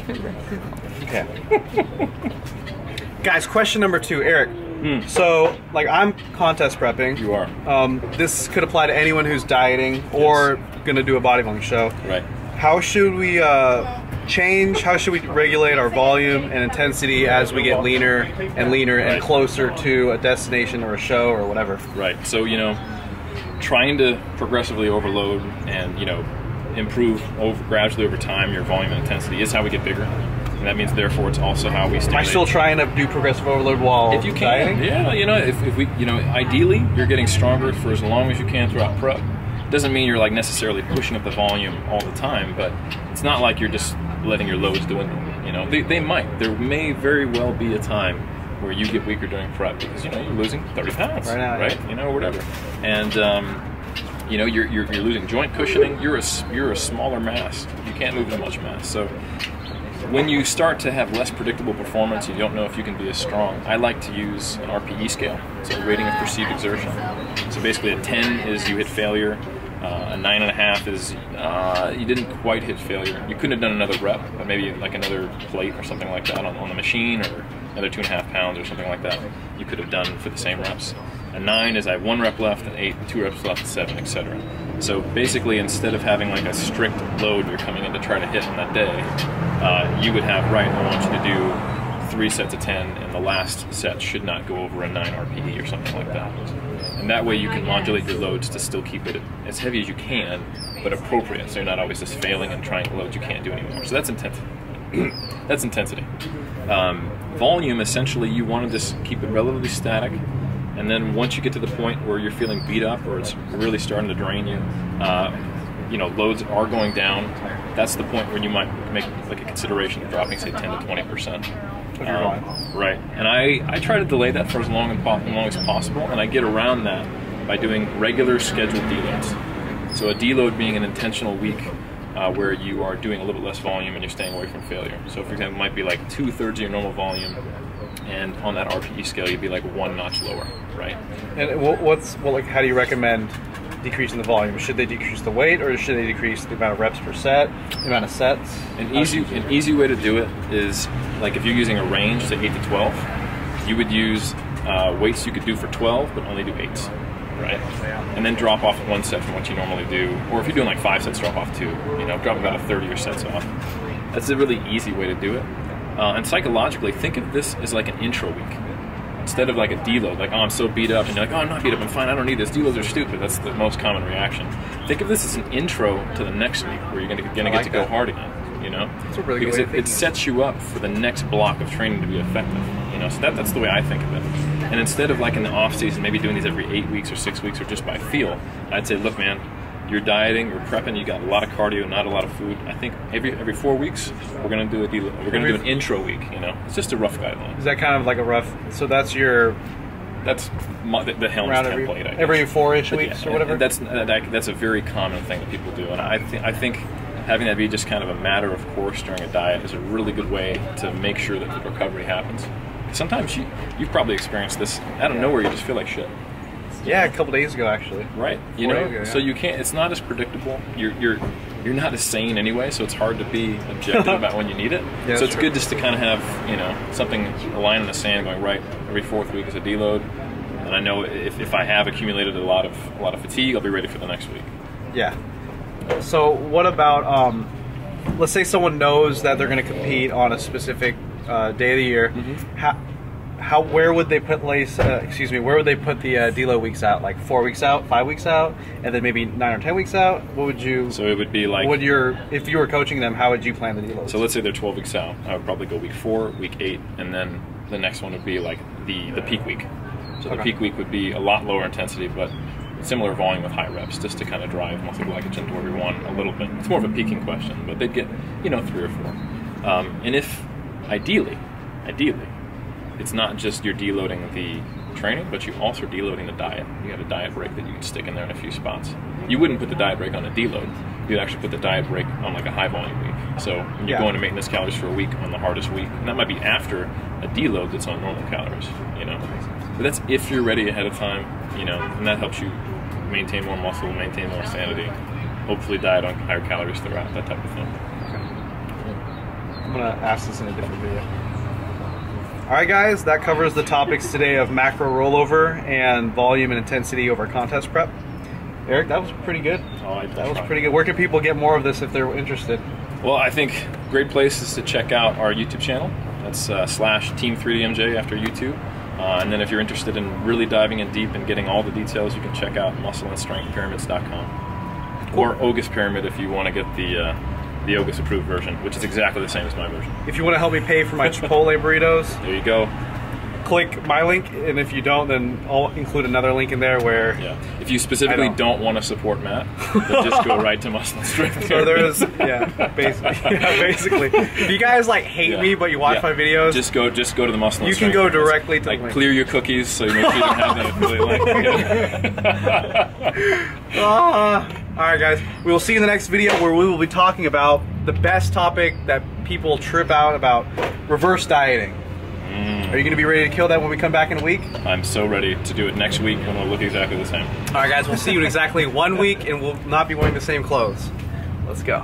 Okay. Guys, question number 2, Eric. So, like, I'm contest prepping. You are. This could apply to anyone who's dieting or gonna do a bodybuilding show. Right. How should we change? How should we regulate our volume and intensity as we get leaner and leaner and closer to a destination or a show or whatever? Right. So, you know, trying to progressively overload and, you know, improve gradually over time your volume and intensity is how we get bigger. And that means, therefore, it's also how we stimulate. Am I still trying to do progressive overload while if you can, dieting? Yeah, you know, if we, you know, ideally, you're getting stronger for as long as you can throughout prep. Doesn't mean you're like necessarily pushing up the volume all the time, but it's not like you're just letting your loads dwindle. You know, they might. There may very well be a time where you get weaker during prep because, you know, you're losing 30 pounds, right? You know, whatever. And you know, you're losing joint cushioning. You're a smaller mass. You can't move as much mass. So when you start to have less predictable performance, you don't know if you can be as strong. I like to use an RPE scale, so rating of perceived exertion. So basically, a 10 is you hit failure. A 9.5 is you didn't quite hit failure. You couldn't have done another rep, but maybe like another plate or something like that on the machine, or another 2.5 pounds or something like that. You could have done for the same reps. A 9 is I have 1 rep left, an 8, 2 reps left, 7, etc. So basically, instead of having like a strict load you're coming in to try to hit on that day, you would have, right, I want you to do 3 sets of 10, and the last set should not go over a 9 RPE or something like that. And that way you can modulate your loads to still keep it as heavy as you can, but appropriate, so you're not always just failing and trying loads you can't do anymore. So that's intensity. That's intensity. Volume, essentially, you want to just keep it relatively static, and then once you get to the point where you're feeling beat up or it's really starting to drain you, you know, loads are going down, that's the point where you might make like a consideration of dropping, say, 10 to 20%. Right, and I try to delay that for as long as possible, and I get around that by doing regular scheduled deloads. So a deload being an intentional week where you are doing a little bit less volume and you're staying away from failure. So for example, it might be like 2/3 of your normal volume, and on that RPE scale you'd be like 1 notch lower, right? And like, how do you recommend decreasing the volume? Should they decrease the weight, or should they decrease the amount of reps per set, the amount of sets? An easy way to do it is, like, if you're using a range, say 8 to 12, you would use weights you could do for 12, but only do 8s, right? And then drop off 1 set from what you normally do, or if you're doing like 5 sets, drop off 2. You know, drop about a third of your sets off. That's a really easy way to do it. And psychologically, think of this as like an intro week. Instead of like a deload, like, oh, I'm so beat up, and you're like, oh, I'm not beat up, I'm fine, I don't need this. Deloads are stupid. That's the most common reaction. Think of this as an intro to the next week, where you're gonna get to go hard again. You know, that's a really good because way of it sets you up for the next block of training to be effective. You know, so that's the way I think of it. And instead of like in the off season, maybe doing these every 8 weeks or 6 weeks or just by feel, I'd say, look, man, you're dieting, you're prepping, you got a lot of cardio, not a lot of food. I think every 4 weeks we're gonna do an intro week. You know, it's just a rough guideline. Is that kind of like a rough? So that's your. That's the Helms template. Every 4-ish weeks or whatever. That's a very common thing that people do, and I think having that be just kind of a matter of course during a diet is a really good way to make sure that the recovery happens. Sometimes you've probably experienced this out of nowhere. You just feel like shit. Yeah, a couple days ago actually. Right. You know, so you can't. It's not as predictable. You're not as sane anyway, so it's hard to be objective about when you need it. Yeah, so it's good just to kind of have, you know, something, a line in the sand going, right, every 4th week is a deload, and I know if I have accumulated a lot of fatigue, I'll be ready for the next week. Yeah. So what about let's say someone knows that they're going to compete on a specific day of the year. Where would they put where would they put the deload weeks out? Like 4 weeks out, 5 weeks out, and then maybe 9 or 10 weeks out? What would you? So it would be like. If you were coaching them, how would you plan the deloads? So let's say they're 12 weeks out. I would probably go week 4, week 8, and then the next one would be like the peak week. So the peak week would be a lot lower intensity, but similar volume with high reps, just to kind of drive muscle glycogen to where we want a little bit. It's more of a peaking question, but they'd get, you know, 3 or 4. And if ideally, it's not just you're deloading the training, but you also are deloading the diet. You got a diet break that you can stick in there in a few spots. You wouldn't put the diet break on a deload. You'd actually put the diet break on like a high volume week. So you're going to maintenance calories for a week on the hardest week, and that might be after a deload that's on normal calories. You know, but that's if you're ready ahead of time. You know, and that helps you maintain more muscle, maintain more sanity. Hopefully, diet on higher calories throughout, that type of thing. gonna ask this in a different video. All right, guys, that covers the topics today of macro rollover and volume and intensity over contest prep. Eric, that was pretty good. That was pretty good. Where can people get more of this if they're interested? Well, I think great place is to check out our YouTube channel. That's /Team3DMJ after YouTube. And then if you're interested in really diving in deep and getting all the details, you can check out muscleandstrengthpyramids.com. Cool. Or Ogus Pyramid if you want to get the Ogus approved version, which is exactly the same as my version. If you want to help me pay for my Chipotle burritos, there you go. Click my link, and if you don't, then I'll include another link in there where... Yeah. If you specifically don't want to support Matt, then just go right to Muscle and Strength. So there is, basically. If you guys like hate me, but you watch my videos... Just go to the Muscle and You Strength. can go directly to like the link. Clear your cookies so you make sure you don't have the affiliate link. Alright guys, we will see you in the next video where we will be talking about the best topic that people trip out about, reverse dieting. Are you going to be ready to kill that when we come back in a week? I'm so ready to do it next week when we'll look exactly the same. Alright guys, we'll see you in exactly 1 week and we'll not be wearing the same clothes. Let's go.